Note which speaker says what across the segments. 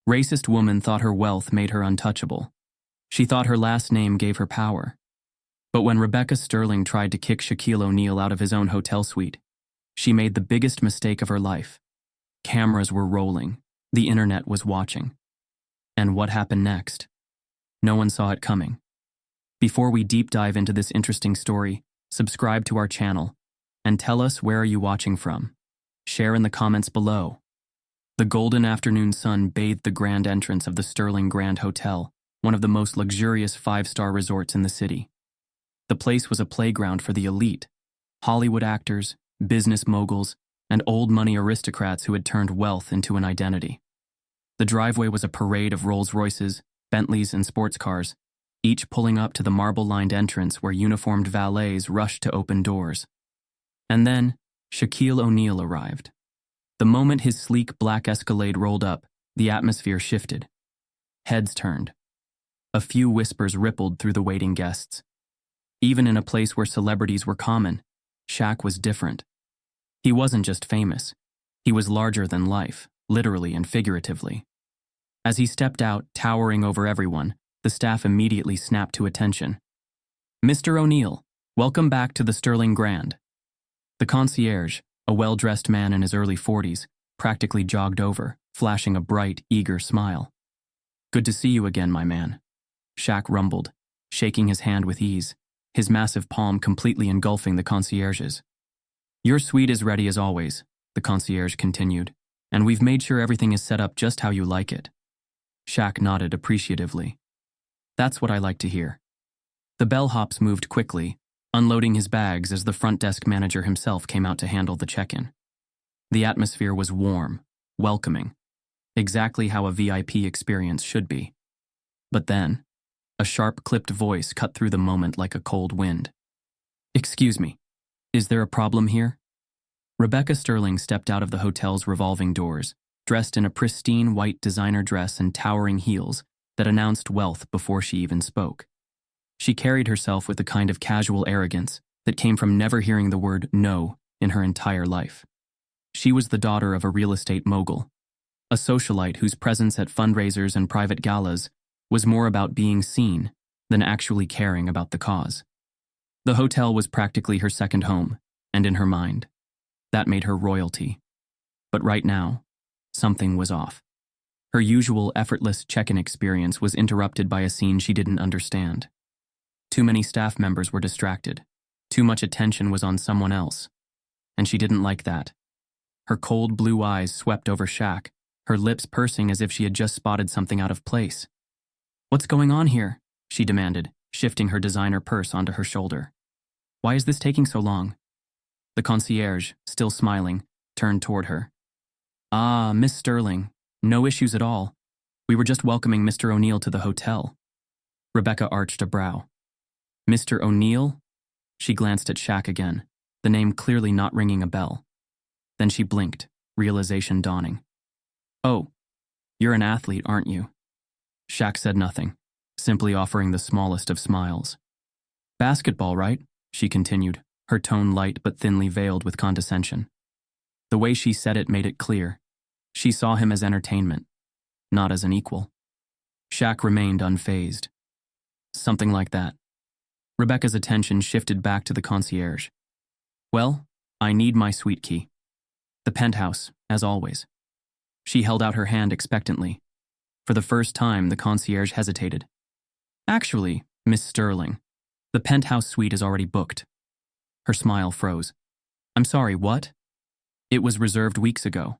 Speaker 1: Racist woman thought her wealth made her untouchable. She thought her last name gave her power. But when Rebecca Sterling tried to kick Shaquille O'Neal out of his own hotel suite, she made the biggest mistake of her life. Cameras were rolling. The internet was watching. And what happened next? No one saw it coming. Before we deep dive into this interesting story, subscribe to our channel and tell us where are you watching from. Share in the comments below. The golden afternoon sun bathed the grand entrance of the Sterling Grand Hotel, one of the most luxurious five-star resorts in the city. The place was a playground for the elite, Hollywood actors, business moguls, and old money aristocrats who had turned wealth into an identity. The driveway was a parade of Rolls-Royces, Bentleys, and sports cars, each pulling up to the marble-lined entrance where uniformed valets rushed to open doors. And then, Shaquille O'Neal arrived. The moment his sleek black Escalade rolled up, the atmosphere shifted. Heads turned. A few whispers rippled through the waiting guests. Even in a place where celebrities were common, Shaq was different. He wasn't just famous. He was larger than life, literally and figuratively. As he stepped out, towering over everyone, the staff immediately snapped to attention. "Mr. O'Neal, welcome back to the Sterling Grand." The concierge, a well-dressed man in his early 40s, practically jogged over, flashing a bright, eager smile. "Good to see you again, my man," Shaq rumbled, shaking his hand with ease, his massive palm completely engulfing the concierge's. "Your suite is ready as always," the concierge continued, "and we've made sure everything is set up just how you like it." Shaq nodded appreciatively. "That's what I like to hear." The bellhops moved quickly, unloading his bags as the front desk manager himself came out to handle the check-in. The atmosphere was warm, welcoming, exactly how a VIP experience should be. But then, a sharp, clipped voice cut through the moment like a cold wind. "Excuse me, is there a problem here?" Rebecca Sterling stepped out of the hotel's revolving doors, dressed in a pristine white designer dress and towering heels that announced wealth before she even spoke. She carried herself with the kind of casual arrogance that came from never hearing the word no in her entire life. She was the daughter of a real estate mogul, a socialite whose presence at fundraisers and private galas was more about being seen than actually caring about the cause. The hotel was practically her second home, and in her mind, that made her royalty. But right now, something was off. Her usual effortless check-in experience was interrupted by a scene she didn't understand. Too many staff members were distracted. Too much attention was on someone else. And she didn't like that. Her cold blue eyes swept over Shaq, her lips pursing as if she had just spotted something out of place. "What's going on here?" she demanded, shifting her designer purse onto her shoulder. "Why is this taking so long?" The concierge, still smiling, turned toward her. "Ah, Miss Sterling, no issues at all. We were just welcoming Mr. O'Neal to the hotel." Rebecca arched a brow. "Mr. O'Neal?" She glanced at Shaq again, the name clearly not ringing a bell. Then she blinked, realization dawning. "Oh, you're an athlete, aren't you?" Shaq said nothing, simply offering the smallest of smiles. "Basketball, right?" she continued, her tone light but thinly veiled with condescension. The way she said it made it clear. She saw him as entertainment, not as an equal. Shaq remained unfazed. "Something like that." Rebecca's attention shifted back to the concierge. "Well, I need my suite key." "The penthouse, as always." She held out her hand expectantly. For the first time, the concierge hesitated. "Actually, Miss Sterling, the penthouse suite is already booked." Her smile froze. "I'm sorry, what?" "It was reserved weeks ago."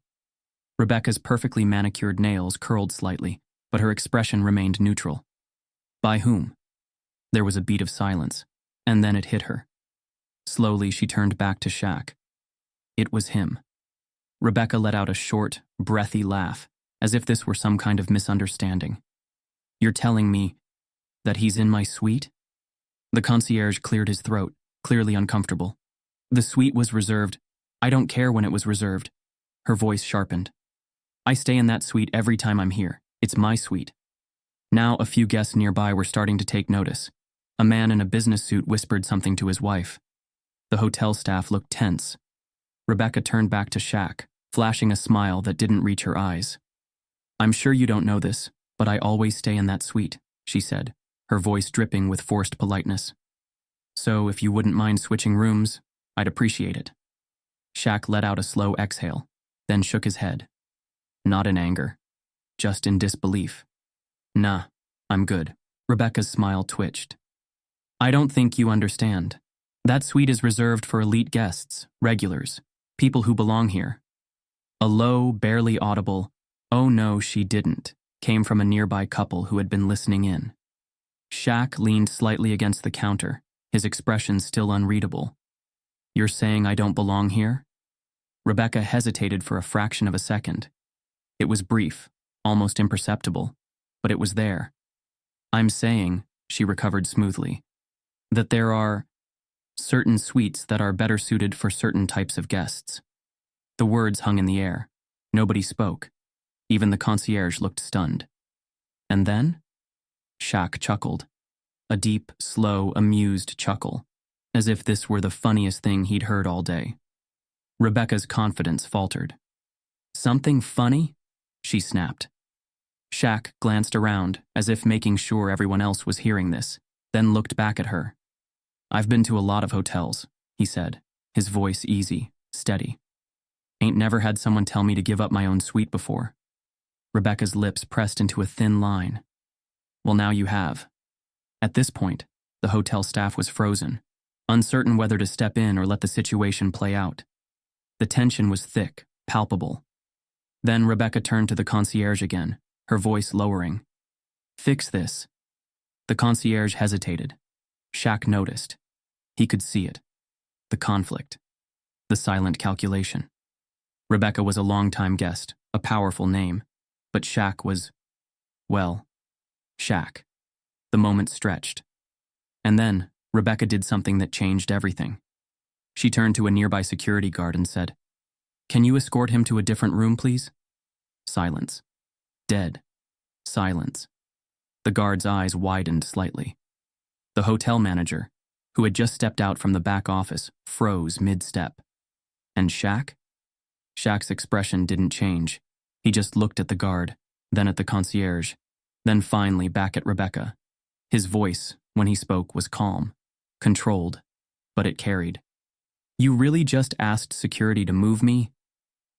Speaker 1: Rebecca's perfectly manicured nails curled slightly, but her expression remained neutral. "By whom?" There was a beat of silence, and then it hit her. Slowly, she turned back to Shaq. It was him. Rebecca let out a short, breathy laugh, as if this were some kind of misunderstanding. "You're telling me that he's in my suite?" The concierge cleared his throat, clearly uncomfortable. "The suite was reserved. I don't care when it was reserved." Her voice sharpened. "I stay in that suite every time I'm here. It's my suite." Now a few guests nearby were starting to take notice. A man in a business suit whispered something to his wife. The hotel staff looked tense. Rebecca turned back to Shaq, flashing a smile that didn't reach her eyes. I'm sure you don't know this, but I always stay in that suite, she said, her voice dripping with forced politeness. So if you wouldn't mind switching rooms, I'd appreciate it. Shaq let out a slow exhale, then shook his head. Not in anger, just in disbelief. Nah, I'm good. Rebecca's smile twitched. I don't think you understand. That suite is reserved for elite guests, regulars, people who belong here. A low, barely audible, "Oh no, she didn't," came from a nearby couple who had been listening in. Shaq leaned slightly against the counter, his expression still unreadable. You're saying I don't belong here? Rebecca hesitated for a fraction of a second. It was brief, almost imperceptible, but it was there. I'm saying, she recovered smoothly, that there are certain suites that are better suited for certain types of guests. The words hung in the air. Nobody spoke. Even the concierge looked stunned. And then? Shaq chuckled. A deep, slow, amused chuckle, as if this were the funniest thing he'd heard all day. Rebecca's confidence faltered. Something funny? She snapped. Shaq glanced around, as if making sure everyone else was hearing this, then looked back at her. I've been to a lot of hotels, he said, his voice easy, steady. Ain't never had someone tell me to give up my own suite before. Rebecca's lips pressed into a thin line. Well, now you have. At this point, the hotel staff was frozen, uncertain whether to step in or let the situation play out. The tension was thick, palpable. Then Rebecca turned to the concierge again, her voice lowering. Fix this. The concierge hesitated. Shaq noticed. He could see it. The conflict. The silent calculation. Rebecca was a longtime guest, a powerful name, but Shaq was, well, Shaq. The moment stretched. And then, Rebecca did something that changed everything. She turned to a nearby security guard and said, Can you escort him to a different room, please? Silence. Dead. Silence. The guard's eyes widened slightly. The hotel manager, who had just stepped out from the back office, froze mid-step. And Shaq? Shaq's expression didn't change. He just looked at the guard, then at the concierge, then finally back at Rebecca. His voice, when he spoke, was calm, controlled, but it carried. You really just asked security to move me?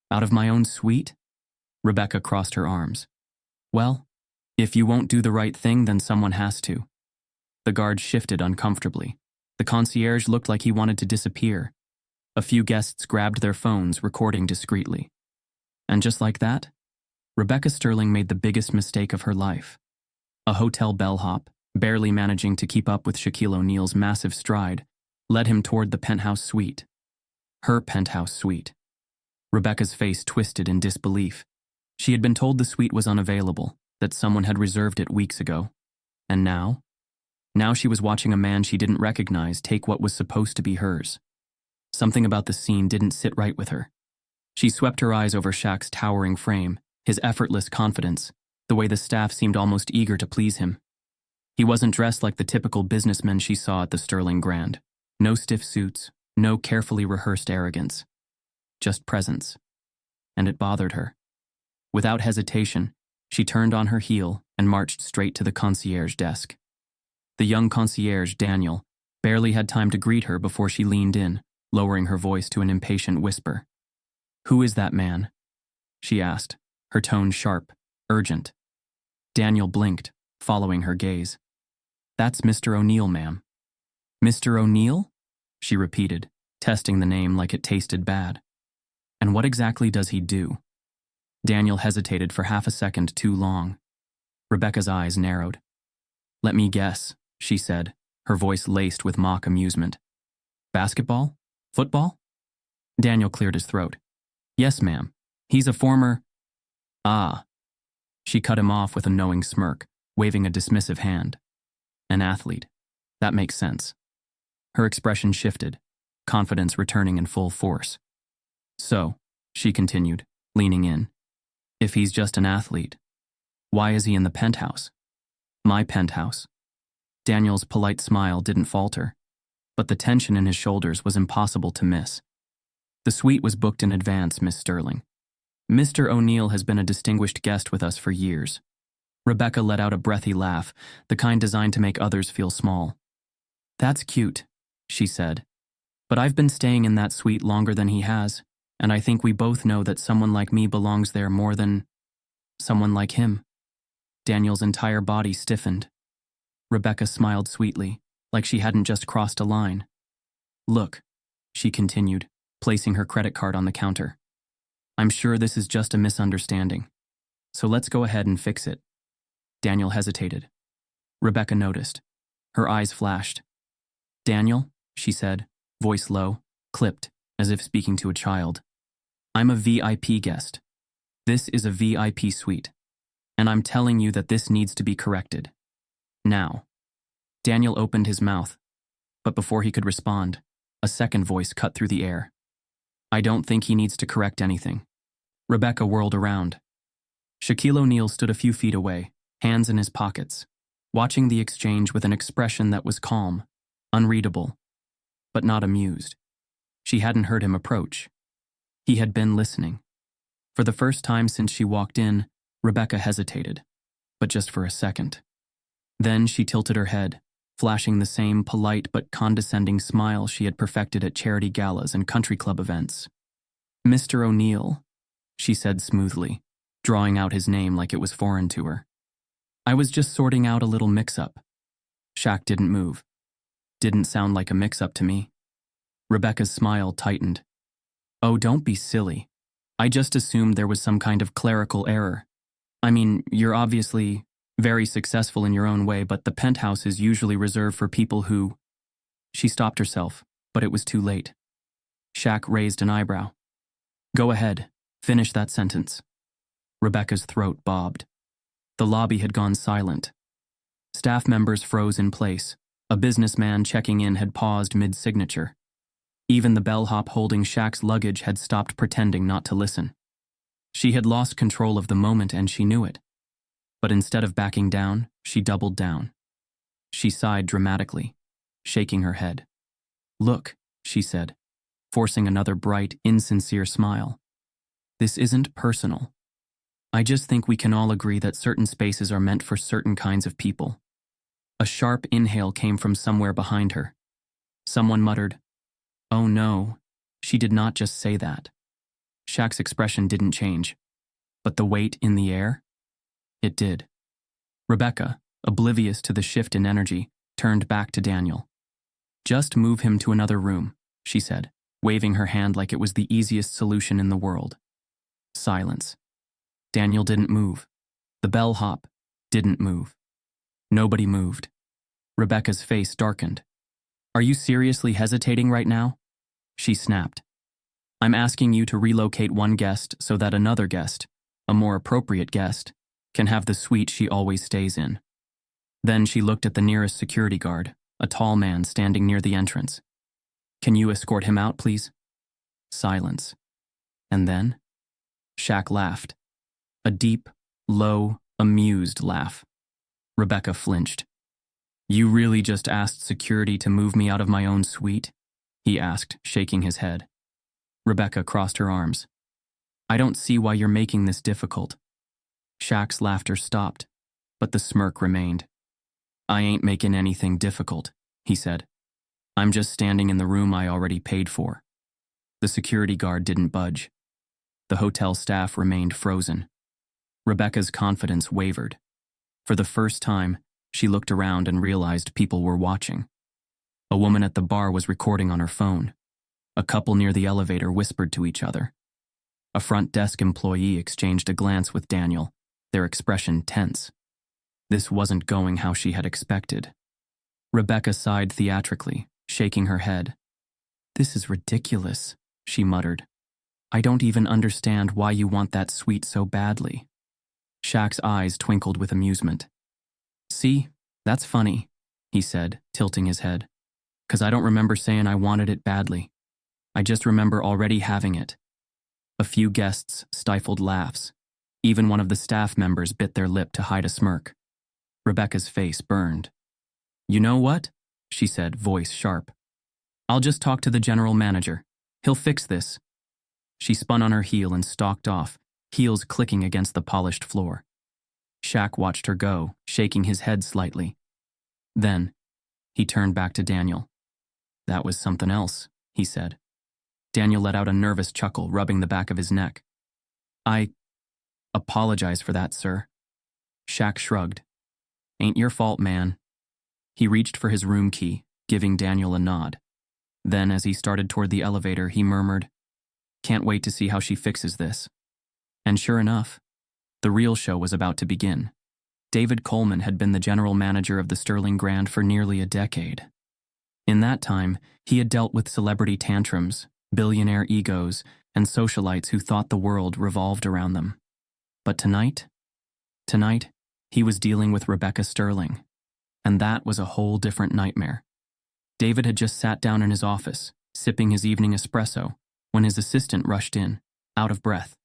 Speaker 1: Out of my own suite? Rebecca crossed her arms. Well, if you won't do the right thing, then someone has to. The guard shifted uncomfortably. The concierge looked like he wanted to disappear. A few guests grabbed their phones, recording discreetly. And just like that, Rebecca Sterling made the biggest mistake of her life. A hotel bellhop, barely managing to keep up with Shaquille O'Neal's massive stride, led him toward the penthouse suite. Her penthouse suite. Rebecca's face twisted in disbelief. She had been told the suite was unavailable, that someone had reserved it weeks ago. And now? Now she was watching a man she didn't recognize take what was supposed to be hers. Something about the scene didn't sit right with her. She swept her eyes over Shaq's towering frame, his effortless confidence, the way the staff seemed almost eager to please him. He wasn't dressed like the typical businessmen she saw at the Sterling Grand. No stiff suits, no carefully rehearsed arrogance. Just presence. And it bothered her. Without hesitation, she turned on her heel and marched straight to the concierge desk. The young concierge, Daniel, barely had time to greet her before she leaned in, lowering her voice to an impatient whisper. Who is that man? She asked, her tone sharp, urgent. Daniel blinked, following her gaze. That's Mr. O'Neal, ma'am. Mr. O'Neal? She repeated, testing the name like it tasted bad. And what exactly does he do? Daniel hesitated for half a second too long. Rebecca's eyes narrowed. Let me guess, she said, her voice laced with mock amusement. Basketball? Football? Daniel cleared his throat. Yes, ma'am. He's a former… Ah. She cut him off with a knowing smirk, waving a dismissive hand. An athlete. That makes sense. Her expression shifted, confidence returning in full force. So, she continued, leaning in, if he's just an athlete, why is he in the penthouse? My penthouse. Daniel's polite smile didn't falter, but the tension in his shoulders was impossible to miss. The suite was booked in advance, Miss Sterling. Mr. O'Neal has been a distinguished guest with us for years. Rebecca let out a breathy laugh, the kind designed to make others feel small. That's cute, she said. But I've been staying in that suite longer than he has, and I think we both know that someone like me belongs there more than someone like him. Daniel's entire body stiffened. Rebecca smiled sweetly, like she hadn't just crossed a line. Look, she continued, placing her credit card on the counter. I'm sure this is just a misunderstanding. So let's go ahead and fix it. Daniel hesitated. Rebecca noticed. Her eyes flashed. Daniel, she said, voice low, clipped, as if speaking to a child. I'm a VIP guest. This is a VIP suite. And I'm telling you that this needs to be corrected. Now. Daniel opened his mouth, but before he could respond, a second voice cut through the air. I don't think he needs to correct anything. Rebecca whirled around. Shaquille O'Neal stood a few feet away, hands in his pockets, watching the exchange with an expression that was calm, unreadable, but not amused. She hadn't heard him approach. He had been listening. For the first time since she walked in, Rebecca hesitated, but just for a second. Then she tilted her head, flashing the same polite but condescending smile she had perfected at charity galas and country club events. Mr. O'Neal, she said smoothly, drawing out his name like it was foreign to her. I was just sorting out a little mix-up. Shaq didn't move. Didn't sound like a mix-up to me. Rebecca's smile tightened. Oh, don't be silly. I just assumed there was some kind of clerical error. I mean, you're obviously very successful in your own way, but the penthouse is usually reserved for people who… She stopped herself, but it was too late. Shaq raised an eyebrow. Go ahead, finish that sentence. Rebecca's throat bobbed. The lobby had gone silent. Staff members froze in place. A businessman checking in had paused mid-signature. Even the bellhop holding Shaq's luggage had stopped pretending not to listen. She had lost control of the moment and she knew it. But instead of backing down, she doubled down. She sighed dramatically, shaking her head. Look, she said, forcing another bright, insincere smile. This isn't personal. I just think we can all agree that certain spaces are meant for certain kinds of people. A sharp inhale came from somewhere behind her. Someone muttered, Oh no, she did not just say that. Shaq's expression didn't change. But the weight in the air? It did. Rebecca, oblivious to the shift in energy, turned back to Daniel. Just move him to another room, she said, waving her hand like it was the easiest solution in the world. Silence. Daniel didn't move. The bellhop didn't move. Nobody moved. Rebecca's face darkened. Are you seriously hesitating right now? She snapped. I'm asking you to relocate one guest so that another guest, a more appropriate guest, can have the suite she always stays in. Then she looked at the nearest security guard, a tall man standing near the entrance. Can you escort him out, please? Silence. And then? Shaq laughed. A deep, low, amused laugh. Rebecca flinched. You really just asked security to move me out of my own suite? He asked, shaking his head. Rebecca crossed her arms. I don't see why you're making this difficult. Shaq's laughter stopped, but the smirk remained. I ain't making anything difficult, he said. I'm just standing in the room I already paid for. The security guard didn't budge. The hotel staff remained frozen. Rebecca's confidence wavered. For the first time, she looked around and realized people were watching. A woman at the bar was recording on her phone. A couple near the elevator whispered to each other. A front desk employee exchanged a glance with Daniel, their expression tense. This wasn't going how she had expected. Rebecca sighed theatrically, shaking her head. This is ridiculous, she muttered. I don't even understand why you want that suite so badly. Shaq's eyes twinkled with amusement. See, that's funny, he said, tilting his head. 'Cause I don't remember saying I wanted it badly. I just remember already having it. A few guests stifled laughs. Even one of the staff members bit their lip to hide a smirk. Rebecca's face burned. You know what? She said, voice sharp. I'll just talk to the general manager. He'll fix this. She spun on her heel and stalked off, heels clicking against the polished floor. Shaq watched her go, shaking his head slightly. Then, he turned back to Daniel. "That was something else," he said. Daniel let out a nervous chuckle, rubbing the back of his neck. "I apologize for that, sir." Shaq shrugged. "Ain't your fault, man." He reached for his room key, giving Daniel a nod. Then, as he started toward the elevator, he murmured, "Can't wait to see how she fixes this." And sure enough, the real show was about to begin. David Coleman had been the general manager of the Sterling Grand for nearly a decade. In that time, he had dealt with celebrity tantrums, billionaire egos, and socialites who thought the world revolved around them. But tonight, he was dealing with Rebecca Sterling, and that was a whole different nightmare. David had just sat down in his office, sipping his evening espresso, when his assistant rushed in, out of breath.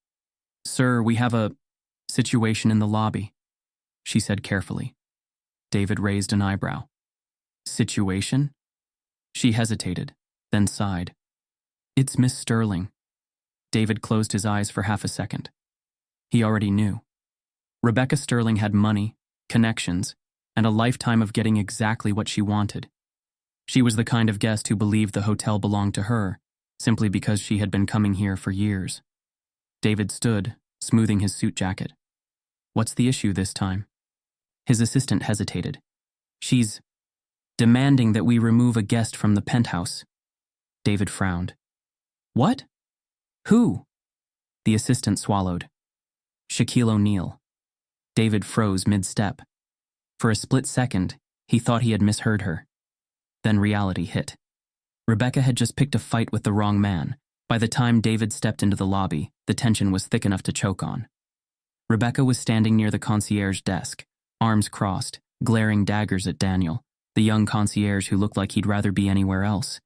Speaker 1: "Sir, we have a situation in the lobby," she said carefully. David raised an eyebrow. "Situation?" She hesitated, then sighed. "It's Miss Sterling." David closed his eyes for half a second. He already knew. Rebecca Sterling had money, connections, and a lifetime of getting exactly what she wanted. She was the kind of guest who believed the hotel belonged to her, simply because she had been coming here for years. David stood, smoothing his suit jacket. "What's the issue this time?" His assistant hesitated. "She's demanding that we remove a guest from the penthouse." David frowned. "What? Who?" The assistant swallowed. "Shaquille O'Neal." David froze mid-step. For a split second, he thought he had misheard her. Then reality hit. Rebecca had just picked a fight with the wrong man. By the time David stepped into the lobby, the tension was thick enough to choke on. Rebecca was standing near the concierge desk, arms crossed, glaring daggers at Daniel, the young concierge who looked like he'd rather be anywhere else.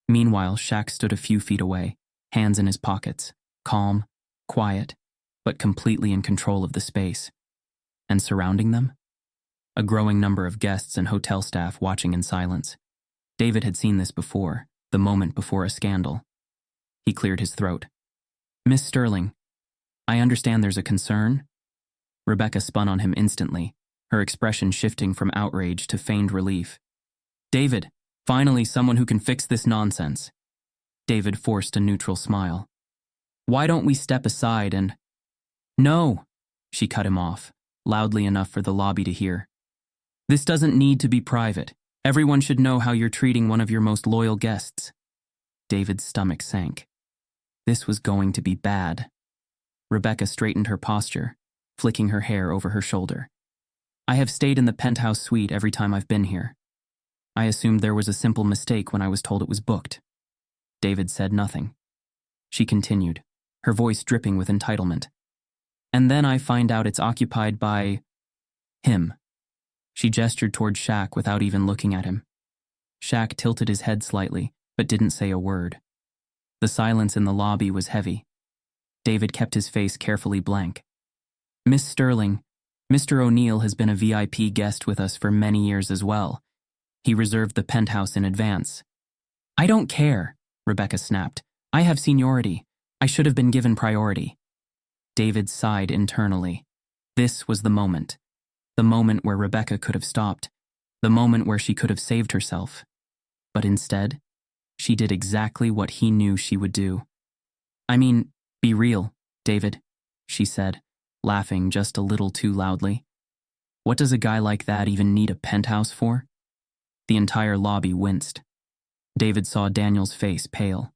Speaker 1: Meanwhile, Shaq stood a few feet away, hands in his pockets, calm, quiet, but completely in control of the space. And surrounding them? A growing number of guests and hotel staff watching in silence. David had seen this before, the moment before a scandal. He cleared his throat. "Miss Sterling, I understand there's a concern." Rebecca spun on him instantly, her expression shifting from outrage to feigned relief. "David, finally someone who can fix this nonsense." David forced a neutral smile. "Why don't we step aside and—" "No," she cut him off, loudly enough for the lobby to hear. "This doesn't need to be private. Everyone should know how you're treating one of your most loyal guests." David's stomach sank. This was going to be bad. Rebecca straightened her posture, flicking her hair over her shoulder. "I have stayed in the penthouse suite every time I've been here. I assumed there was a simple mistake when I was told it was booked." David said nothing. She continued, her voice dripping with entitlement. "And then I find out it's occupied by him." She gestured toward Shaq without even looking at him. Shaq tilted his head slightly, but didn't say a word. The silence in the lobby was heavy. David kept his face carefully blank. "Miss Sterling, Mr. O'Neal has been a VIP guest with us for many years as well. He reserved the penthouse in advance." "I don't care," Rebecca snapped. "I have seniority. I should have been given priority." David sighed internally. This was the moment. The moment where Rebecca could have stopped. The moment where she could have saved herself. But instead, she did exactly what he knew she would do. "I mean, be real, David," she said, laughing just a little too loudly. "What does a guy like that even need a penthouse for?" The entire lobby winced. David saw Daniel's face pale.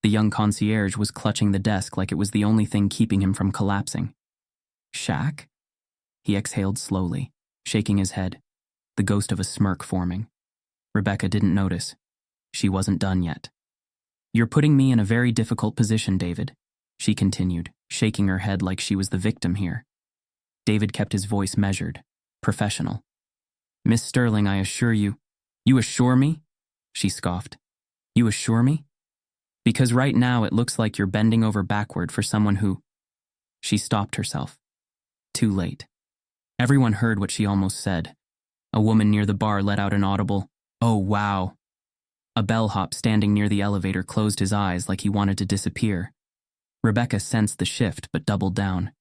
Speaker 1: The young concierge was clutching the desk like it was the only thing keeping him from collapsing. "Shaq?" He exhaled slowly, shaking his head, the ghost of a smirk forming. Rebecca didn't notice. She wasn't done yet. "You're putting me in a very difficult position, David," she continued, shaking her head like she was the victim here. David kept his voice measured, professional. "Miss Sterling, I assure you—" "You assure me?" she scoffed. "You assure me? Because right now it looks like you're bending over backward for someone who—" She stopped herself. Too late. Everyone heard what she almost said. A woman near the bar let out an audible, "Oh, wow." A bellhop standing near the elevator closed his eyes like he wanted to disappear. Rebecca sensed the shift but doubled down.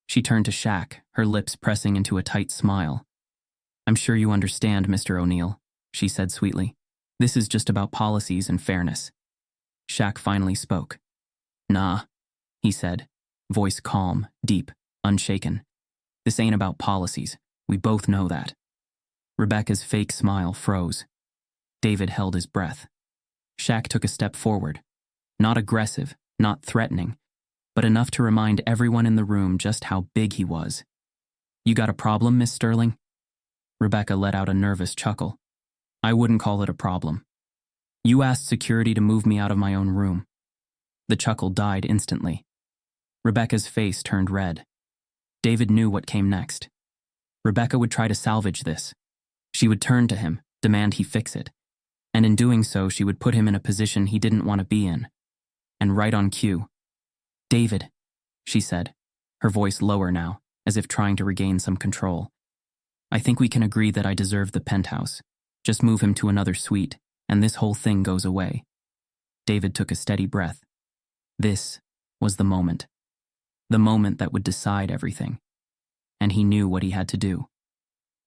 Speaker 1: She turned to Shaq, her lips pressing into a tight smile. "I'm sure you understand, Mr. O'Neal," she said sweetly. "This is just about policies and fairness." Shaq finally spoke. "Nah," he said, voice calm, deep, unshaken. "This ain't about policies. We both know that." Rebecca's fake smile froze. David held his breath. Shaq took a step forward. Not aggressive, not threatening, but enough to remind everyone in the room just how big he was. "You got a problem, Miss Sterling?" Rebecca let out a nervous chuckle. "I wouldn't call it a problem. You asked security to move me out of my own room." The chuckle died instantly. Rebecca's face turned red. David knew what came next. Rebecca would try to salvage this. She would turn to him, demand he fix it. And in doing so, she would put him in a position he didn't want to be in. And right on cue. "David," she said, her voice lower now, as if trying to regain some control. "I think we can agree that I deserve the penthouse. Just move him to another suite, and this whole thing goes away." David took a steady breath. This was the moment. The moment that would decide everything. And he knew what he had to do.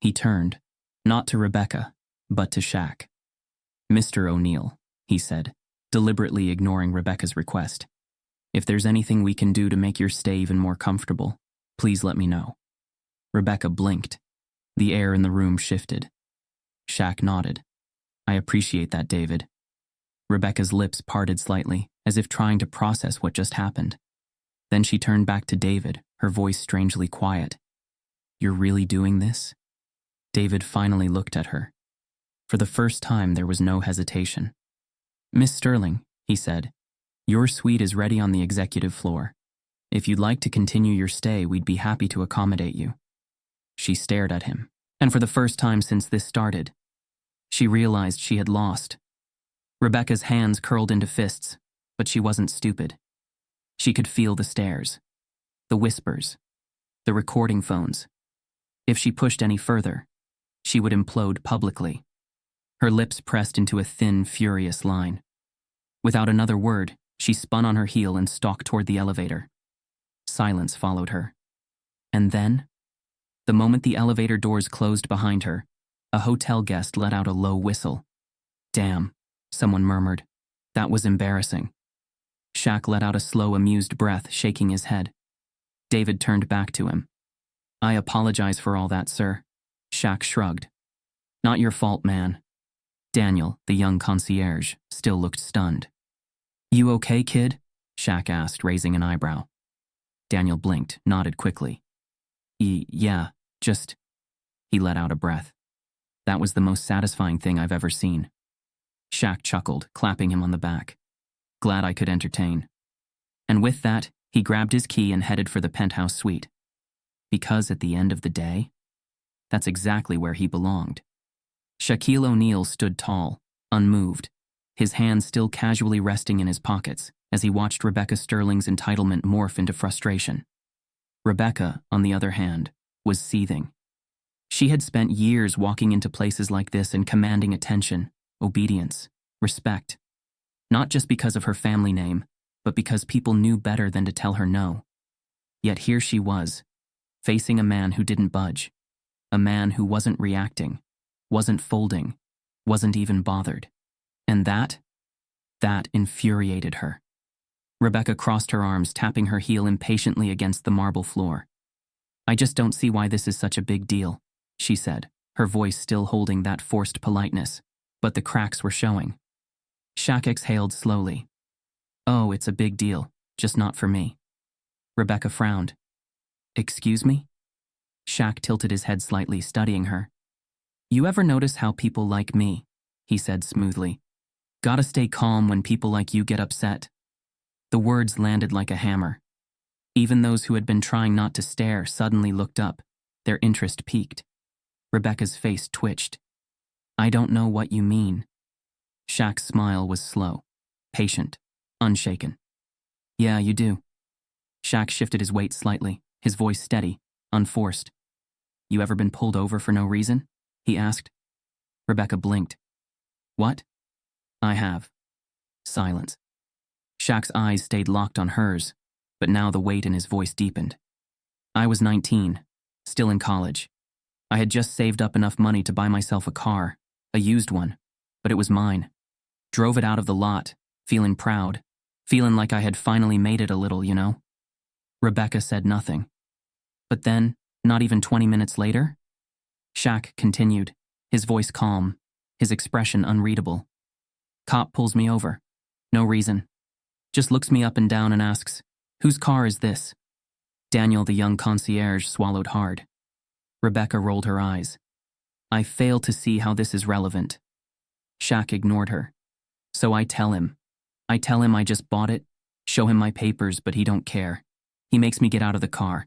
Speaker 1: He turned, not to Rebecca, but to Shaq. "Mr. O'Neal," he said, deliberately ignoring Rebecca's request. "If there's anything we can do to make your stay even more comfortable, please let me know." Rebecca blinked. The air in the room shifted. Shaq nodded. "I appreciate that, David." Rebecca's lips parted slightly, as if trying to process what just happened. Then she turned back to David, her voice strangely quiet. "You're really doing this?" David finally looked at her. For the first time, there was no hesitation. "Miss Sterling," he said, "your suite is ready on the executive floor. If you'd like to continue your stay, we'd be happy to accommodate you." She stared at him, and for the first time since this started, she realized she had lost. Rebecca's hands curled into fists, but she wasn't stupid. She could feel the stares, the whispers, the recording phones. If she pushed any further, she would implode publicly. Her lips pressed into a thin, furious line. Without another word, she spun on her heel and stalked toward the elevator. Silence followed her. And then, the moment the elevator doors closed behind her, a hotel guest let out a low whistle. "Damn," someone murmured. "That was embarrassing." Shaq let out a slow, amused breath, shaking his head. David turned back to him. "I apologize for all that, sir." Shaq shrugged. "Not your fault, man." Daniel, the young concierge, still looked stunned. "You okay, kid?" Shaq asked, raising an eyebrow. Daniel blinked, nodded quickly. Yeah, just..." He let out a breath. "That was the most satisfying thing I've ever seen." Shaq chuckled, clapping him on the back. "Glad I could entertain." And with that, he grabbed his key and headed for the penthouse suite. Because at the end of the day, that's exactly where he belonged. Shaquille O'Neal stood tall, unmoved, his hands still casually resting in his pockets as he watched Rebecca Sterling's entitlement morph into frustration. Rebecca, on the other hand, was seething. She had spent years walking into places like this and commanding attention, obedience, respect. Not just because of her family name, but because people knew better than to tell her no. Yet here she was, facing a man who didn't budge, a man who wasn't reacting, wasn't folding, wasn't even bothered. And that infuriated her. Rebecca crossed her arms, tapping her heel impatiently against the marble floor. "I just don't see why this is such a big deal," she said, her voice still holding that forced politeness, but the cracks were showing. Shaq exhaled slowly. "Oh, it's a big deal, just not for me." Rebecca frowned. "Excuse me?" Shaq tilted his head slightly, studying her. "You ever notice how people like me," he said smoothly, "gotta stay calm when people like you get upset?" The words landed like a hammer. Even those who had been trying not to stare suddenly looked up, their interest piqued. Rebecca's face twitched. "I don't know what you mean." Shaq's smile was slow, patient, unshaken. "Yeah, you do." Shaq shifted his weight slightly, his voice steady, unforced. "You ever been pulled over for no reason?" he asked. Rebecca blinked. "What?" "I have." Silence. Shaq's eyes stayed locked on hers, but now the weight in his voice deepened. I was 19, still in college. I had just saved up enough money to buy myself a car, a used one, but it was mine. Drove it out of the lot, feeling proud, feeling like I had finally made it a little, you know? Rebecca said nothing. But then, not even 20 minutes later, Shaq continued, his voice calm, his expression unreadable. Cop pulls me over. No reason. Just looks me up and down and asks, "Whose car is this?" Daniel, the young concierge, swallowed hard. Rebecca rolled her eyes. I fail to see how this is relevant. Shaq ignored her. So I tell him I just bought it, show him my papers, but he don't care. He makes me get out of the car,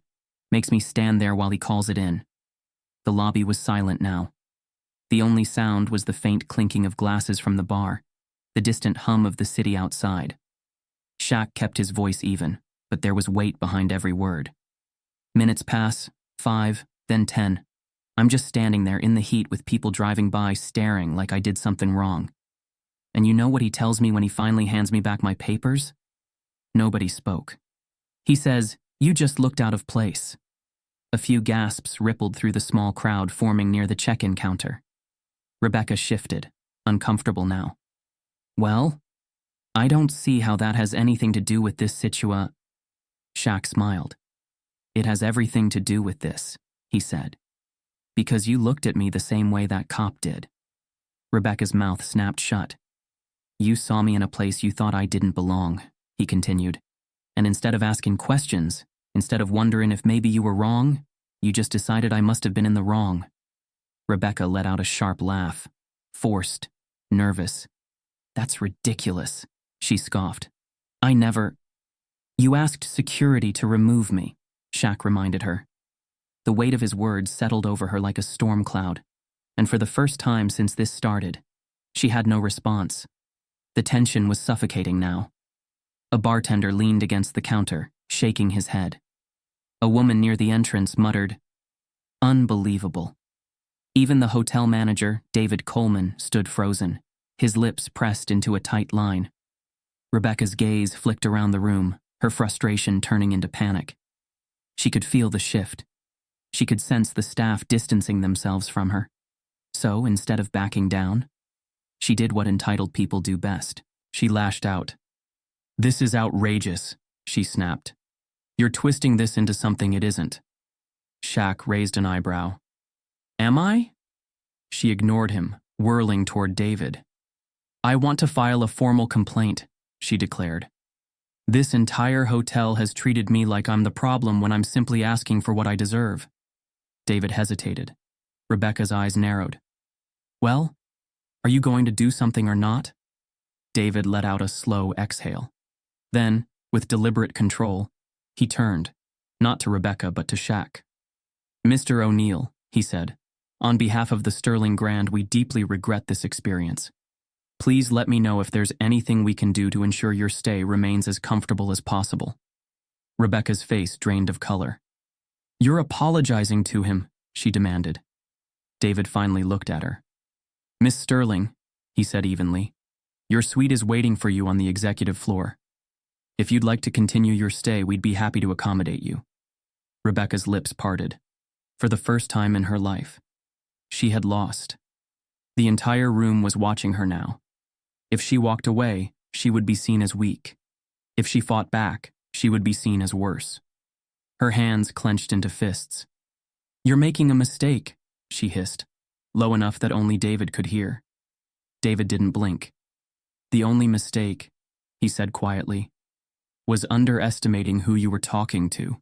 Speaker 1: makes me stand there while he calls it in. The lobby was silent now. The only sound was the faint clinking of glasses from the bar, the distant hum of the city outside. Shaq kept his voice even, but there was weight behind every word. Minutes pass, 5, then 10. I'm just standing there in the heat with people driving by staring like I did something wrong. And you know what he tells me when he finally hands me back my papers? Nobody spoke. He says, "You just looked out of place." A few gasps rippled through the small crowd forming near the check-in counter. Rebecca shifted, uncomfortable now. Well, I don't see how that has anything to do with this Shaq smiled. It has everything to do with this, he said. Because you looked at me the same way that cop did. Rebecca's mouth snapped shut. You saw me in a place you thought I didn't belong, he continued. And instead of asking questions, instead of wondering if maybe you were wrong, you just decided I must have been in the wrong. Rebecca let out a sharp laugh, forced, nervous. That's ridiculous, she scoffed. I never... You asked security to remove me, Shaq reminded her. The weight of his words settled over her like a storm cloud, and for the first time since this started, she had no response. The tension was suffocating now. A bartender leaned against the counter, shaking his head. A woman near the entrance muttered, "Unbelievable." Even the hotel manager, David Coleman, stood frozen, his lips pressed into a tight line. Rebecca's gaze flicked around the room, her frustration turning into panic. She could feel the shift. She could sense the staff distancing themselves from her. So, instead of backing down, she did what entitled people do best. She lashed out. "This is outrageous," she snapped. "You're twisting this into something it isn't." Shaq raised an eyebrow. "Am I?" She ignored him, whirling toward David. "I want to file a formal complaint," she declared. "This entire hotel has treated me like I'm the problem when I'm simply asking for what I deserve." David hesitated. Rebecca's eyes narrowed. "Well, are you going to do something or not?" David let out a slow exhale. Then, with deliberate control, he turned, not to Rebecca but to Shaq. "Mr. O'Neal," he said, "on behalf of the Sterling Grand, we deeply regret this experience. Please let me know if there's anything we can do to ensure your stay remains as comfortable as possible." Rebecca's face drained of color. "You're apologizing to him," she demanded. David finally looked at her. "Miss Sterling," he said evenly, "your suite is waiting for you on the executive floor. If you'd like to continue your stay, we'd be happy to accommodate you." Rebecca's lips parted. For the first time in her life, she had lost. The entire room was watching her now. If she walked away, she would be seen as weak. If she fought back, she would be seen as worse. Her hands clenched into fists. "You're making a mistake," she hissed, low enough that only David could hear. David didn't blink. "The only mistake," he said quietly, "was underestimating who you were talking to."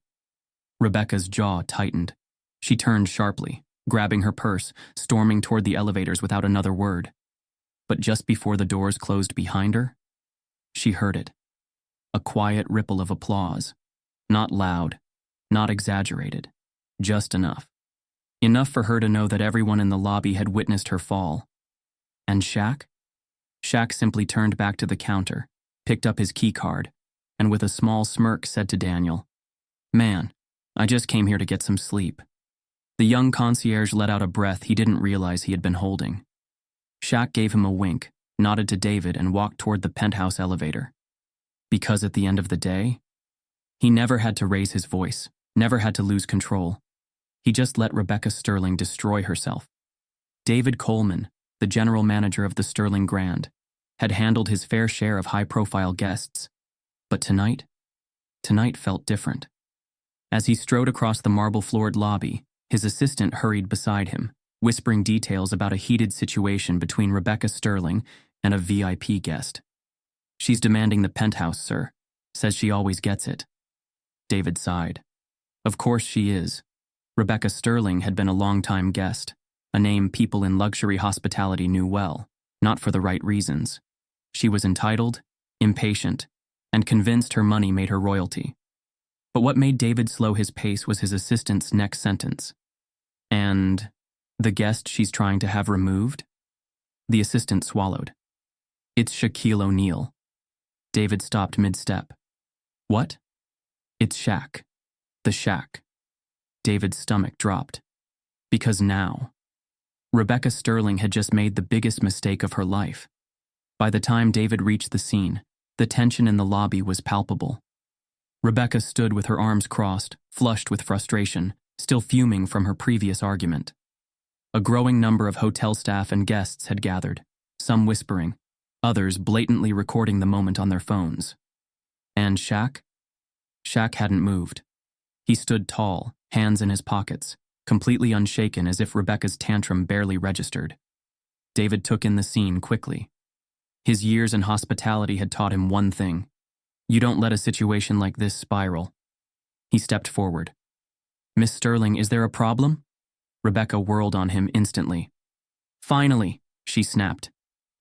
Speaker 1: Rebecca's jaw tightened. She turned sharply, grabbing her purse, storming toward the elevators without another word. But just before the doors closed behind her, she heard it. A quiet ripple of applause. Not loud, not exaggerated, just enough. Enough for her to know that everyone in the lobby had witnessed her fall. And Shaq? Shaq simply turned back to the counter, picked up his key card, and with a small smirk said to Daniel, "Man, I just came here to get some sleep." The young concierge let out a breath he didn't realize he had been holding. Shaq gave him a wink, nodded to David, and walked toward the penthouse elevator. Because at the end of the day, He never had to raise his voice, never had to lose control. He just let Rebecca Sterling destroy herself. David Coleman, the general manager of the Sterling Grand, had handled his fair share of high-profile guests. But tonight felt different. As he strode across the marble-floored lobby, his assistant hurried beside him, whispering details about a heated situation between Rebecca Sterling and a VIP guest. "She's demanding the penthouse, sir. Says she always gets it." David sighed. Of course she is. Rebecca Sterling had been a long-time guest, a name people in luxury hospitality knew well, not for the right reasons. She was entitled, impatient, and convinced her money made her royalty. But what made David slow his pace was his assistant's next sentence. "And the guest she's trying to have removed?" The assistant swallowed. "It's Shaquille O'Neal." David stopped mid-step. "What?" "It's Shaq. The Shaq." David's stomach dropped. Because now, Rebecca Sterling had just made the biggest mistake of her life. By the time David reached the scene, the tension in the lobby was palpable. Rebecca stood with her arms crossed, flushed with frustration, still fuming from her previous argument. A growing number of hotel staff and guests had gathered, some whispering, others blatantly recording the moment on their phones. And Shaq? Shaq hadn't moved. He stood tall, hands in his pockets, completely unshaken as if Rebecca's tantrum barely registered. David took in the scene quickly. His years in hospitality had taught him one thing: you don't let a situation like this spiral. He stepped forward. "Miss Sterling, is there a problem?" Rebecca whirled on him instantly. "Finally," she snapped.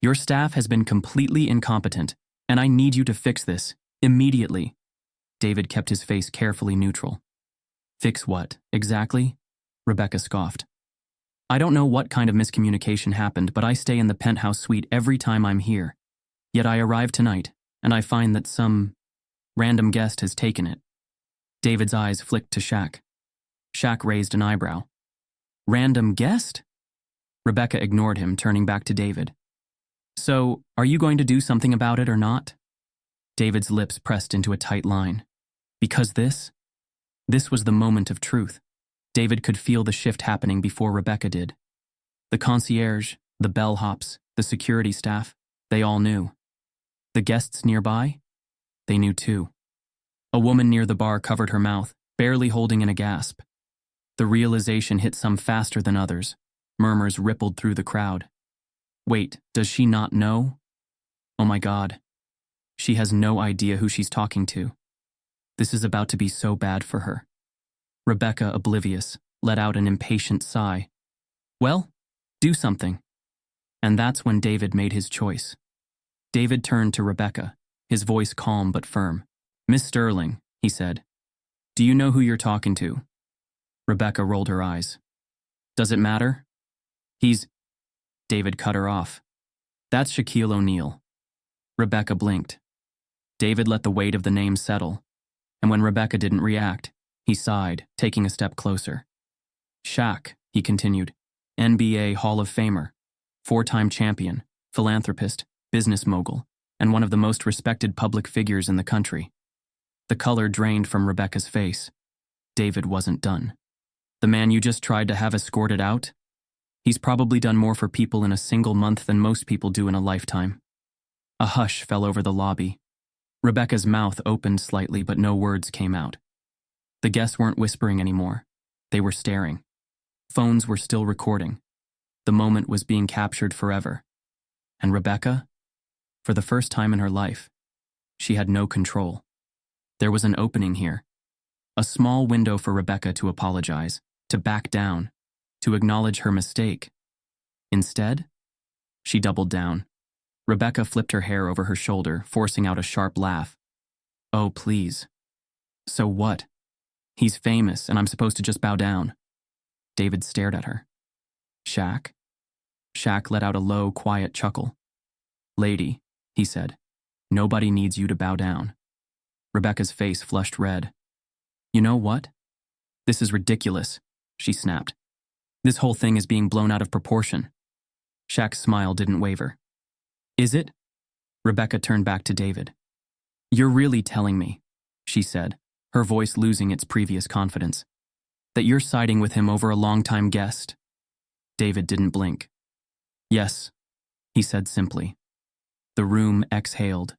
Speaker 1: "Your staff has been completely incompetent, and I need you to fix this, immediately." David kept his face carefully neutral. "Fix what, exactly?" Rebecca scoffed. "I don't know what kind of miscommunication happened, but I stay in the penthouse suite every time I'm here. Yet I arrive tonight, and I find that some random guest has taken it." David's eyes flicked to Shaq. Shaq raised an eyebrow. "Random guest?" Rebecca ignored him, turning back to David. "So, are you going to do something about it or not?" David's lips pressed into a tight line. Because this was the moment of truth. David could feel the shift happening before Rebecca did. The concierge, the bellhops, the security staff, they all knew. The guests nearby? They knew too. A woman near the bar covered her mouth, barely holding in a gasp. The realization hit some faster than others. Murmurs rippled through the crowd. Wait, does she not know? Oh my God. She has no idea who she's talking to. This is about to be so bad for her. Rebecca, oblivious, let out an impatient sigh. Well, do something. And that's when David made his choice. David turned to Rebecca, his voice calm but firm. "Miss Sterling," he said, "do you know who you're talking to?" Rebecca rolled her eyes. "Does it matter?" David cut her off. "That's Shaquille O'Neal." Rebecca blinked. David let the weight of the name settle, and when Rebecca didn't react, he sighed, taking a step closer. "Shaq," he continued, "NBA Hall of Famer, 4-time champion, philanthropist, business mogul, and one of the most respected public figures in the country." The color drained from Rebecca's face. David wasn't done. "The man you just tried to have escorted out? He's probably done more for people in a single month than most people do in a lifetime." A hush fell over the lobby. Rebecca's mouth opened slightly, but no words came out. The guests weren't whispering anymore. They were staring. Phones were still recording. The moment was being captured forever. And Rebecca? For the first time in her life, she had no control. There was an opening here. A small window for Rebecca to apologize, to back down, to acknowledge her mistake. Instead, she doubled down. Rebecca flipped her hair over her shoulder, forcing out a sharp laugh. "Oh, please. So what? He's famous, and I'm supposed to just bow down." David stared at her. "Shaq?" Shaq let out a low, quiet chuckle. "Lady," he said, "nobody needs you to bow down." Rebecca's face flushed red. "You know what? This is ridiculous," she snapped. "This whole thing is being blown out of proportion." Shaq's smile didn't waver. "Is it?" Rebecca turned back to David. "You're really telling me," she said, her voice losing its previous confidence. That you're siding with him over a longtime guest. David didn't blink. Yes, he said simply. The room exhaled.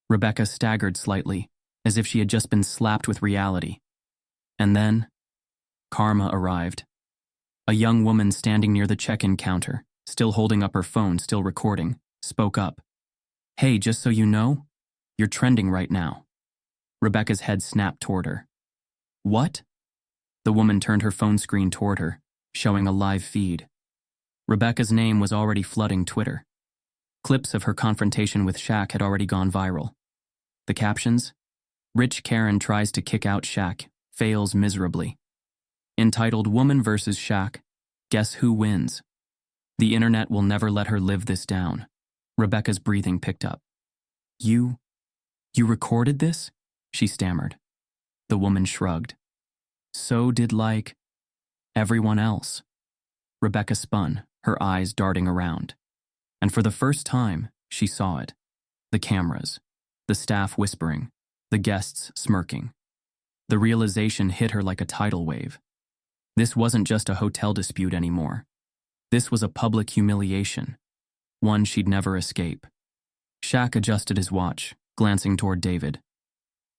Speaker 1: Rebecca staggered slightly, as if she had just been slapped with reality. And then, Karma arrived. A young woman standing near the check-in counter, still holding up her phone, still recording, spoke up. Hey, just so you know, you're trending right now. Rebecca's head snapped toward her. What? The woman turned her phone screen toward her, showing a live feed. Rebecca's name was already flooding Twitter. Clips of her confrontation with Shaq had already gone viral. The captions? Rich Karen tries to kick out Shaq, fails miserably. Entitled Woman vs. Shaq, Guess Who Wins? The internet will never let her live this down. Rebecca's breathing picked up. You recorded this? She stammered. The woman shrugged. So did everyone else. Rebecca spun, her eyes darting around. And for the first time, she saw it. The cameras, the staff whispering, the guests smirking. The realization hit her like a tidal wave. This wasn't just a hotel dispute anymore. This was a public humiliation, one she'd never escape. Shaq adjusted his watch, glancing toward David.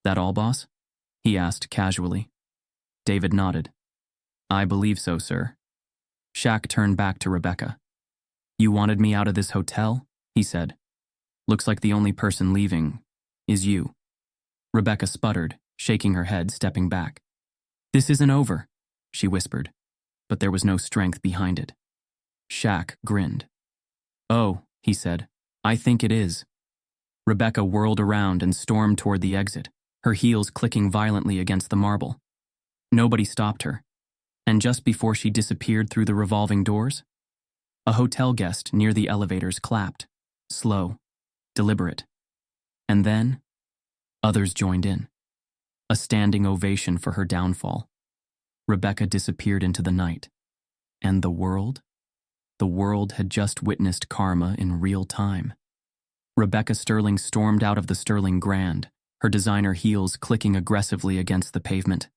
Speaker 1: That all, boss? He asked casually. David nodded. I believe so, sir. Shaq turned back to Rebecca. You wanted me out of this hotel? He said. Looks like the only person leaving is you. Rebecca sputtered, shaking her head, stepping back. This isn't over, she whispered, but there was no strength behind it. Shaq grinned. Oh, he said, I think it is. Rebecca whirled around and stormed toward the exit, her heels clicking violently against the marble. Nobody stopped her, and just before she disappeared through the revolving doors, a hotel guest near the elevators clapped, slow, deliberate. And then, others joined in. A standing ovation for her downfall. Rebecca disappeared into the night. And the world? The world had just witnessed karma in real time. Rebecca Sterling stormed out of the Sterling Grand, her designer heels clicking aggressively against the pavement.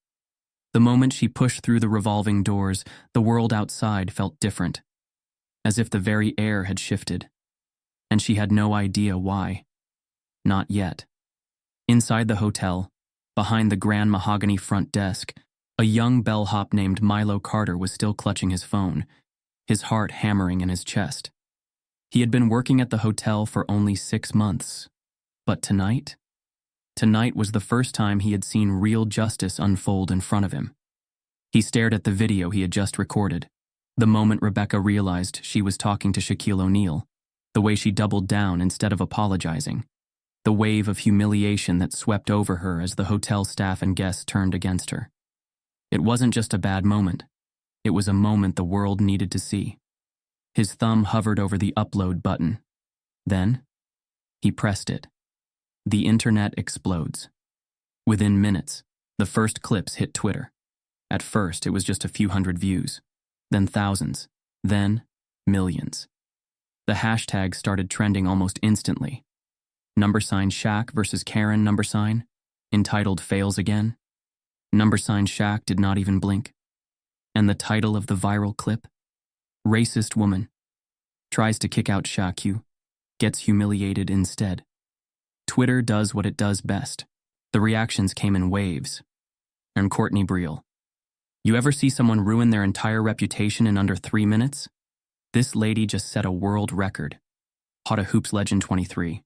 Speaker 1: The moment she pushed through the revolving doors, the world outside felt different, as if the very air had shifted. And she had no idea why. Not yet. Inside the hotel, behind the grand mahogany front desk, a young bellhop named Milo Carter was still clutching his phone, his heart hammering in his chest. He had been working at the hotel for only 6 months. But tonight? Tonight was the first time he had seen real justice unfold in front of him. He stared at the video he had just recorded. The moment Rebecca realized she was talking to Shaquille O'Neal, the way she doubled down instead of apologizing, the wave of humiliation that swept over her as the hotel staff and guests turned against her. It wasn't just a bad moment. It was a moment the world needed to see. His thumb hovered over the upload button. Then, he pressed it. The internet explodes. Within minutes, the first clips hit Twitter. At first, it was just a few hundred views, then thousands, then millions. The hashtag started trending almost instantly. #Shaq versus Karen #, entitled Fails Again. #Shaq did not even blink. And the title of the viral clip? Racist woman. Tries to kick out Shaq, gets humiliated instead. Twitter does what it does best. The reactions came in waves. And Courtney Briel. You ever see someone ruin their entire reputation in under 3 minutes? This lady just set a world record. Hot Hoops Legend 23.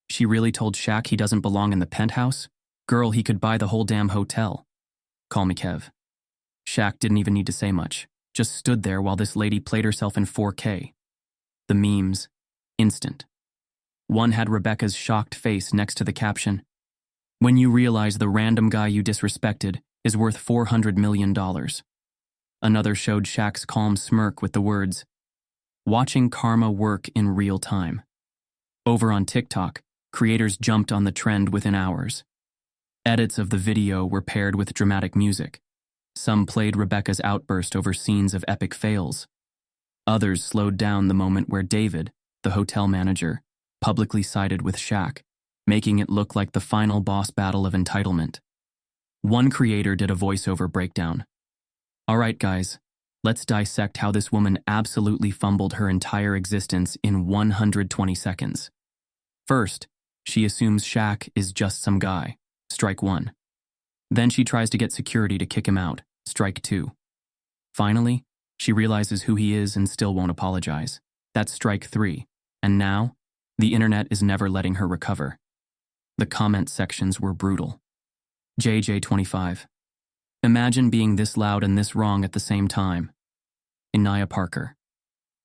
Speaker 1: She really told Shaq he doesn't belong in the penthouse? Girl, he could buy the whole damn hotel. Call me Kev. Shaq didn't even need to say much, just stood there while this lady played herself in 4K. The memes, instant. One had Rebecca's shocked face next to the caption, "When you realize the random guy you disrespected is worth $400 million. Another showed Shaq's calm smirk with the words, "Watching karma work in real time." Over on TikTok, creators jumped on the trend within hours. Edits of the video were paired with dramatic music. Some played Rebecca's outburst over scenes of epic fails. Others slowed down the moment where David, the hotel manager, publicly sided with Shaq, making it look like the final boss battle of entitlement. One creator did a voiceover breakdown. All right, guys, let's dissect how this woman absolutely fumbled her entire existence in 120 seconds. First, she assumes Shaq is just some guy. Strike one. Then she tries to get security to kick him out. Strike two. Finally, she realizes who he is and still won't apologize. That's strike three. And now, the internet is never letting her recover. The comment sections were brutal. JJ25. Imagine being this loud and this wrong at the same time. Inaya Parker.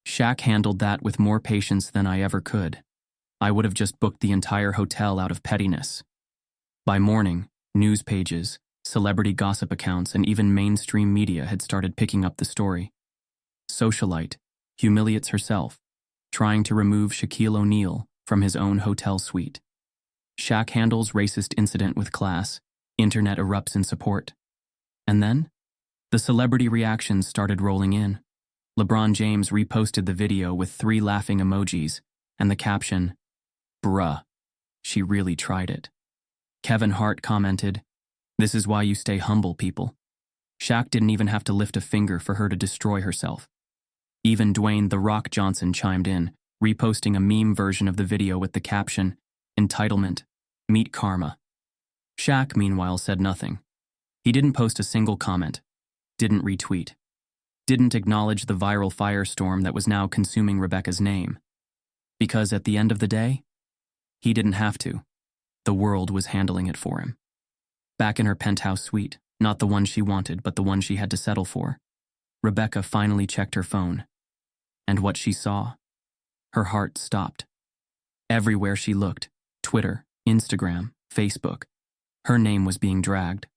Speaker 1: Shaq handled that with more patience than I ever could. I would have just booked the entire hotel out of pettiness. By morning, news pages, celebrity gossip accounts, and even mainstream media had started picking up the story. Socialite humiliates herself, trying to remove Shaquille O'Neal from his own hotel suite. Shaq handles racist incident with class. Internet erupts in support. And then, the celebrity reactions started rolling in. LeBron James reposted the video with 3 laughing emojis, and the caption, "Bruh, she really tried it." Kevin Hart commented, "This is why you stay humble, people." Shaq didn't even have to lift a finger for her to destroy herself. Even Dwayne "The Rock" Johnson chimed in, reposting a meme version of the video with the caption, "Entitlement, meet karma." Shaq, meanwhile, said nothing. He didn't post a single comment, didn't retweet, didn't acknowledge the viral firestorm that was now consuming Rebecca's name. Because at the end of the day, he didn't have to. The world was handling it for him. Back in her penthouse suite, not the one she wanted, but the one she had to settle for, Rebecca finally checked her phone. And what she saw? Her heart stopped. Everywhere she looked, Twitter, Instagram, Facebook, her name was being dragged.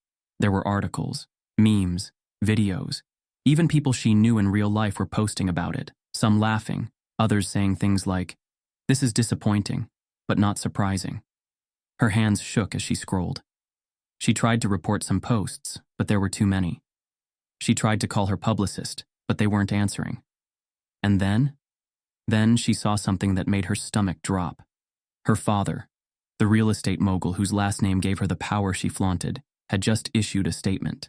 Speaker 1: There were articles, memes, videos. Even people she knew in real life were posting about it, some laughing, others saying things like, "This is disappointing, but not surprising." Her hands shook as she scrolled. She tried to report some posts, but there were too many. She tried to call her publicist, but they weren't answering. And then she saw something that made her stomach drop. Her father, the real estate mogul whose last name gave her the power she flaunted, had just issued a statement.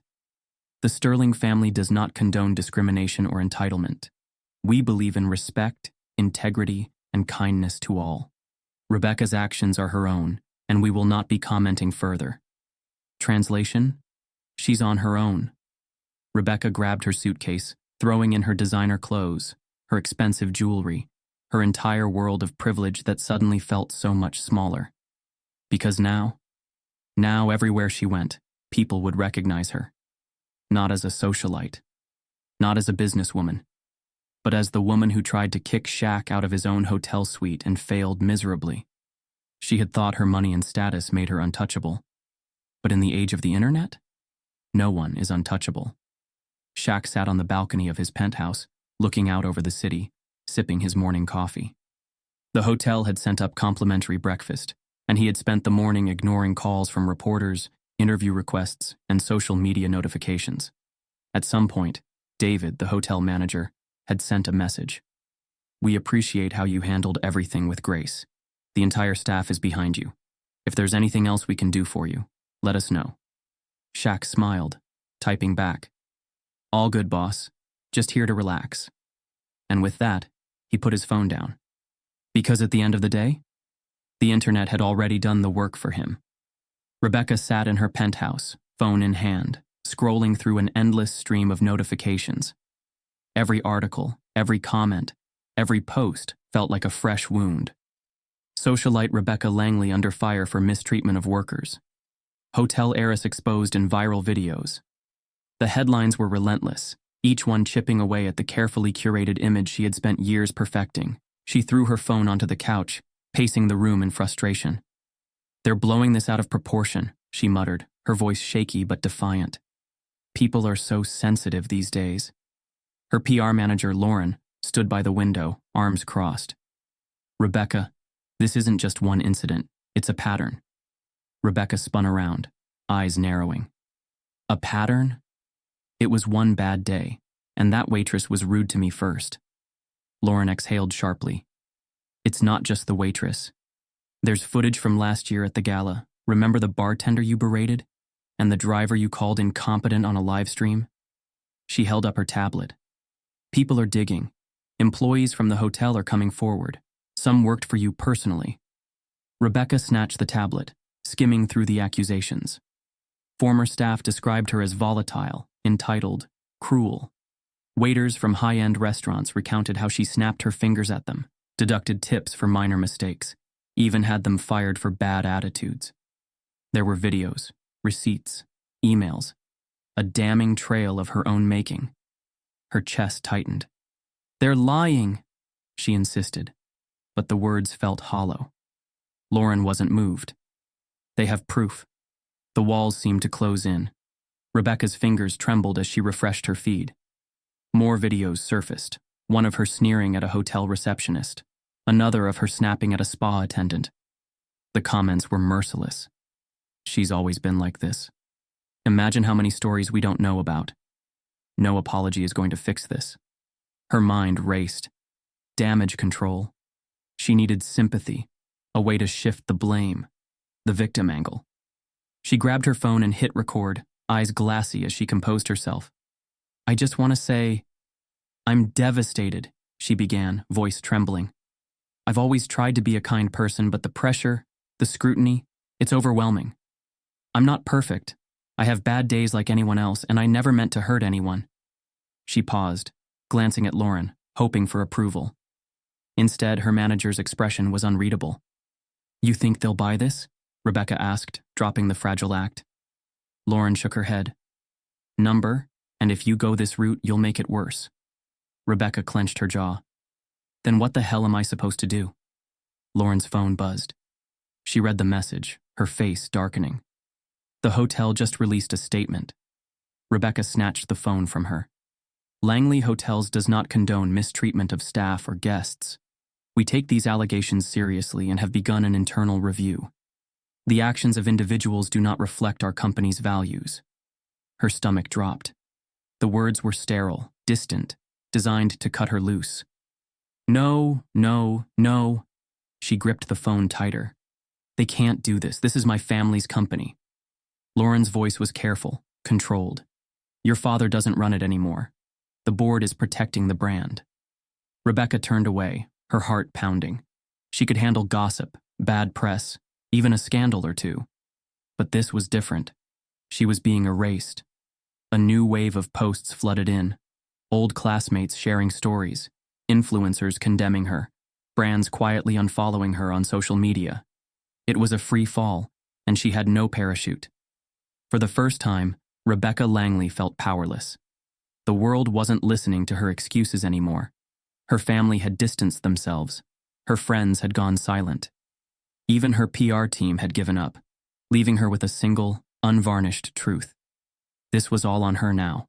Speaker 1: The Sterling family does not condone discrimination or entitlement. We believe in respect, integrity, and kindness to all. Rebecca's actions are her own, and we will not be commenting further. Translation? She's on her own. Rebecca grabbed her suitcase, throwing in her designer clothes, her expensive jewelry, her entire world of privilege that suddenly felt so much smaller. Because now everywhere she went, people would recognize her. Not as a socialite, not as a businesswoman, but as the woman who tried to kick Shaq out of his own hotel suite and failed miserably. She had thought her money and status made her untouchable. But in the age of the internet, no one is untouchable. Shaq sat on the balcony of his penthouse, looking out over the city, sipping his morning coffee. The hotel had sent up complimentary breakfast, and he had spent the morning ignoring calls from reporters, interview requests, and social media notifications. At some point, David, the hotel manager, had sent a message. "We appreciate how you handled everything with grace. The entire staff is behind you. If there's anything else we can do for you, let us know." Shaq smiled, typing back, "All good, boss. Just here to relax." And with that, he put his phone down. Because at the end of the day, the internet had already done the work for him. Rebecca sat in her penthouse, phone in hand, scrolling through an endless stream of notifications. Every article, every comment, every post felt like a fresh wound. Socialite Rebecca Langley under fire for mistreatment of workers. Hotel heiress exposed in viral videos. The headlines were relentless, each one chipping away at the carefully curated image she had spent years perfecting. She threw her phone onto the couch, pacing the room in frustration. "They're blowing this out of proportion," she muttered, her voice shaky but defiant. "People are so sensitive these days." Her PR manager, Lauren, stood by the window, arms crossed. "Rebecca, this isn't just one incident, it's a pattern." Rebecca spun around, eyes narrowing. A pattern? It was one bad day, and that waitress was rude to me first. Lauren exhaled sharply. "It's not just the waitress. There's footage from last year at the gala. Remember the bartender you berated? And the driver you called incompetent on a live stream? She held up her tablet. People are digging. Employees from the hotel are coming forward. Some worked for you personally. Rebecca snatched the tablet, skimming through the accusations. Former staff described her as volatile, entitled, cruel. Waiters from high-end restaurants recounted how she snapped her fingers at them, deducted tips for minor mistakes, even had them fired for bad attitudes. There were videos, receipts, emails, a damning trail of her own making. Her chest tightened. They're lying, she insisted, but the words felt hollow. Lauren wasn't moved. They have proof. The walls seemed to close in. Rebecca's fingers trembled as she refreshed her feed. More videos surfaced, one of her sneering at a hotel receptionist, another of her snapping at a spa attendant. The comments were merciless. She's always been like this. Imagine how many stories we don't know about. No apology is going to fix this. Her mind raced. Damage control. She needed sympathy, a way to shift the blame, the victim angle. She grabbed her phone and hit record, eyes glassy as she composed herself. I just want to say, I'm devastated, she began, voice trembling. I've always tried to be a kind person, but the pressure, the scrutiny, it's overwhelming. I'm not perfect. I have bad days like anyone else, and I never meant to hurt anyone. She paused, glancing at Lauren, hoping for approval. Instead, her manager's expression was unreadable. You think they'll buy this? Rebecca asked, dropping the fragile act. Lauren shook her head. Number, and if you go this route, you'll make it worse. Rebecca clenched her jaw. Then what the hell am I supposed to do? Lauren's phone buzzed. She read the message, her face darkening. The hotel just released a statement. Rebecca snatched the phone from her. Langley Hotels does not condone mistreatment of staff or guests. We take these allegations seriously and have begun an internal review. The actions of individuals do not reflect our company's values. Her stomach dropped. The words were sterile, distant, designed to cut her loose. No, no, no. She gripped the phone tighter. They can't do this. This is my family's company. Lauren's voice was careful, controlled. Your father doesn't run it anymore. The board is protecting the brand. Rebecca turned away, her heart pounding. She could handle gossip, bad press, even a scandal or two. But this was different. She was being erased. A new wave of posts flooded in. Old classmates sharing stories, influencers condemning her, brands quietly unfollowing her on social media. It was a free fall, and she had no parachute. For the first time, Rebecca Langley felt powerless. The world wasn't listening to her excuses anymore. Her family had distanced themselves. Her friends had gone silent. Even her PR team had given up, leaving her with a single, unvarnished truth. This was all on her now.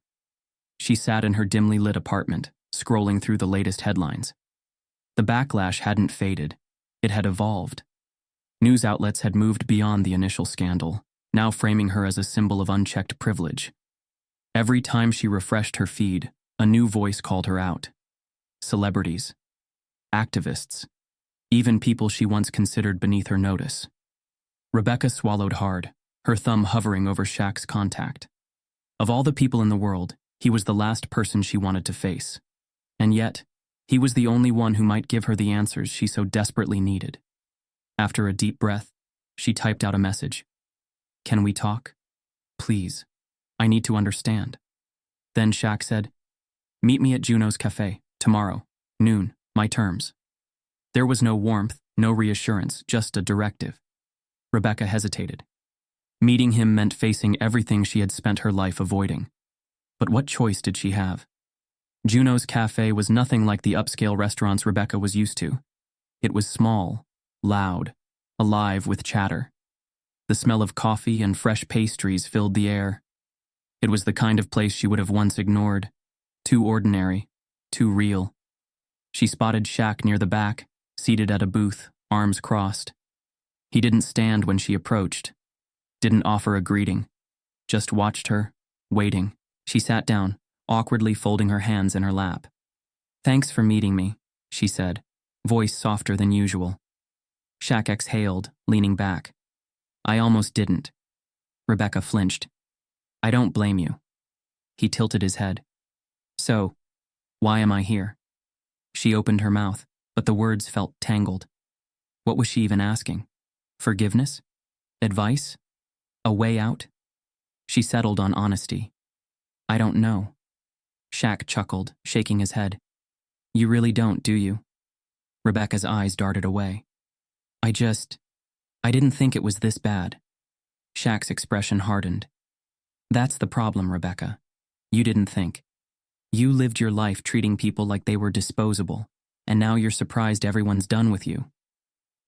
Speaker 1: She sat in her dimly lit apartment, scrolling through the latest headlines. The backlash hadn't faded. It had evolved. News outlets had moved beyond the initial scandal, now framing her as a symbol of unchecked privilege. Every time she refreshed her feed, a new voice called her out. Celebrities, activists, even people she once considered beneath her notice. Rebecca swallowed hard, her thumb hovering over Shaq's contact. Of all the people in the world, he was the last person she wanted to face. And yet, he was the only one who might give her the answers she so desperately needed. After a deep breath, she typed out a message. Can we talk? Please. I need to understand. Then Shaq said, meet me at Juno's Cafe, tomorrow, noon, my terms. There was no warmth, no reassurance, just a directive. Rebecca hesitated. Meeting him meant facing everything she had spent her life avoiding. But what choice did she have? Juno's Cafe was nothing like the upscale restaurants Rebecca was used to. It was small, loud, alive with chatter. The smell of coffee and fresh pastries filled the air. It was the kind of place she would have once ignored. Too ordinary, too real. She spotted Shaq near the back, seated at a booth, arms crossed. He didn't stand when she approached, didn't offer a greeting, just watched her, waiting. She sat down, awkwardly folding her hands in her lap. Thanks for meeting me, she said, voice softer than usual. Shaq exhaled, leaning back. I almost didn't. Rebecca flinched. I don't blame you. He tilted his head. So, why am I here? She opened her mouth, but the words felt tangled. What was she even asking? Forgiveness? Advice? A way out? She settled on honesty. I don't know. Shaq chuckled, shaking his head. You really don't, do you? Rebecca's eyes darted away. I didn't think it was this bad. Shaq's expression hardened. That's the problem, Rebecca. You didn't think. You lived your life treating people like they were disposable, and now you're surprised everyone's done with you.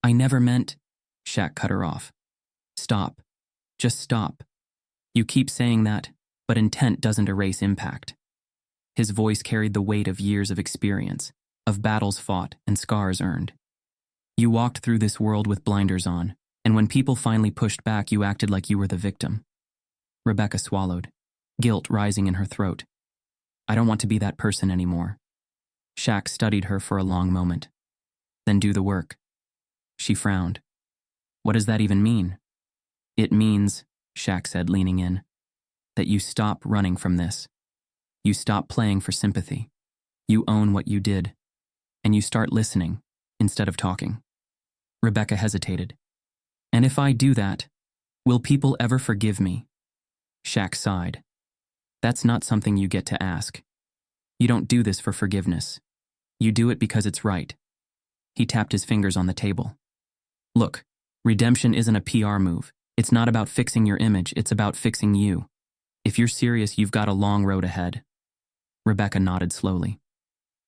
Speaker 1: I never meant… Shaq cut her off. Stop. Just stop. You keep saying that, but intent doesn't erase impact. His voice carried the weight of years of experience, of battles fought and scars earned. You walked through this world with blinders on, and when people finally pushed back, you acted like you were the victim. Rebecca swallowed, guilt rising in her throat. I don't want to be that person anymore. Shaq studied her for a long moment. Then do the work. She frowned. What does that even mean? It means, Shaq said, leaning in, that you stop running from this. You stop playing for sympathy. You own what you did. And you start listening instead of talking. Rebecca hesitated. And if I do that, will people ever forgive me? Shaq sighed. That's not something you get to ask. You don't do this for forgiveness. You do it because it's right. He tapped his fingers on the table. Look, redemption isn't a PR move. It's not about fixing your image, it's about fixing you. If you're serious, you've got a long road ahead. Rebecca nodded slowly.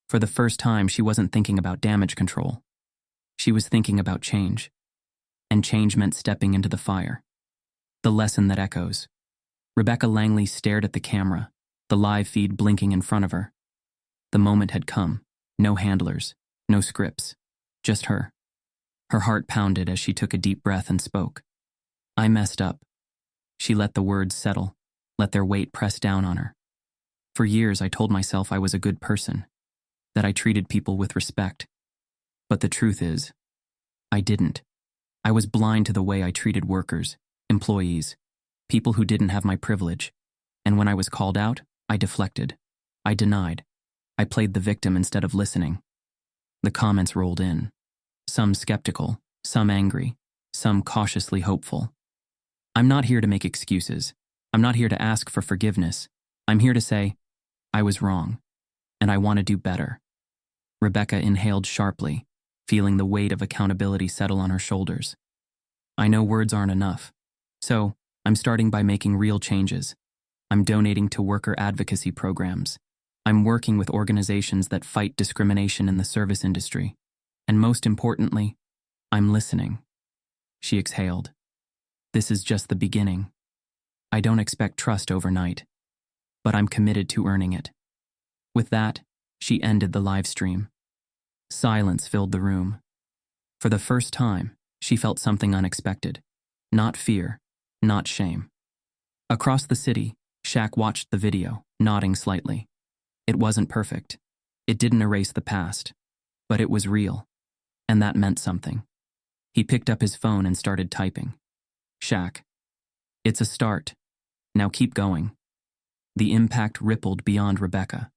Speaker 1: For the first time, she wasn't thinking about damage control. She was thinking about change. And change meant stepping into the fire. The lesson that echoes. Rebecca Langley stared at the camera, the live feed blinking in front of her. The moment had come. No handlers, no scripts, just her. Her heart pounded as she took a deep breath and spoke. I messed up. She let the words settle, let their weight press down on her. For years, I told myself I was a good person, that I treated people with respect. But the truth is, I didn't. I was blind to the way I treated workers, employees, people who didn't have my privilege. And when I was called out, I deflected. I denied. I played the victim instead of listening. The comments rolled in. Some skeptical, some angry, some cautiously hopeful. I'm not here to make excuses. I'm not here to ask for forgiveness. I'm here to say, I was wrong, and I want to do better. Rebecca inhaled sharply, feeling the weight of accountability settle on her shoulders. I know words aren't enough, so I'm starting by making real changes. I'm donating to worker advocacy programs. I'm working with organizations that fight discrimination in the service industry. And most importantly, I'm listening. She exhaled. This is just the beginning. I don't expect trust overnight, but I'm committed to earning it. With that, she ended the live stream. Silence filled the room. For the first time, she felt something unexpected. Not fear, not shame. Across the city, Shaq watched the video, nodding slightly. It wasn't perfect. It didn't erase the past, but it was real, and that meant something. He picked up his phone and started typing. Shaq. It's a start. Now keep going. The impact rippled beyond Rebecca.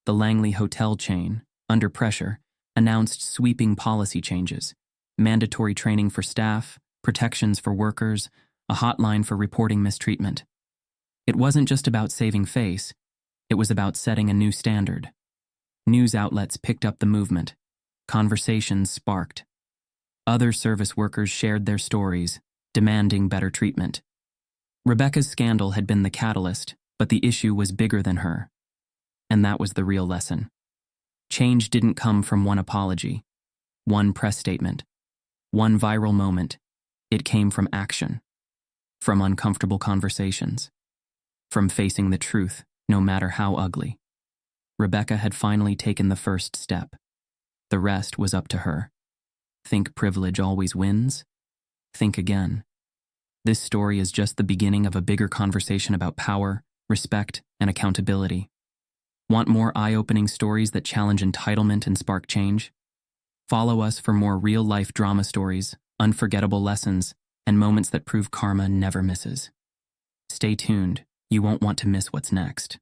Speaker 1: The Langley hotel chain, under pressure, announced sweeping policy changes, mandatory training for staff, protections for workers, a hotline for reporting mistreatment. It wasn't just about saving face, it was about setting a new standard. News outlets picked up the movement. Conversations sparked. Other service workers shared their stories, demanding better treatment. Rebecca's scandal had been the catalyst, but the issue was bigger than her. And that was the real lesson. Change didn't come from one apology, one press statement, one viral moment. It came from action, from uncomfortable conversations, from facing the truth, no matter how ugly. Rebecca had finally taken the first step. The rest was up to her. Think privilege always wins? Think again. This story is just the beginning of a bigger conversation about power, respect, and accountability. Want more eye-opening stories that challenge entitlement and spark change? Follow us for more real-life drama stories, unforgettable lessons, and moments that prove karma never misses. Stay tuned, You won't want to miss what's next.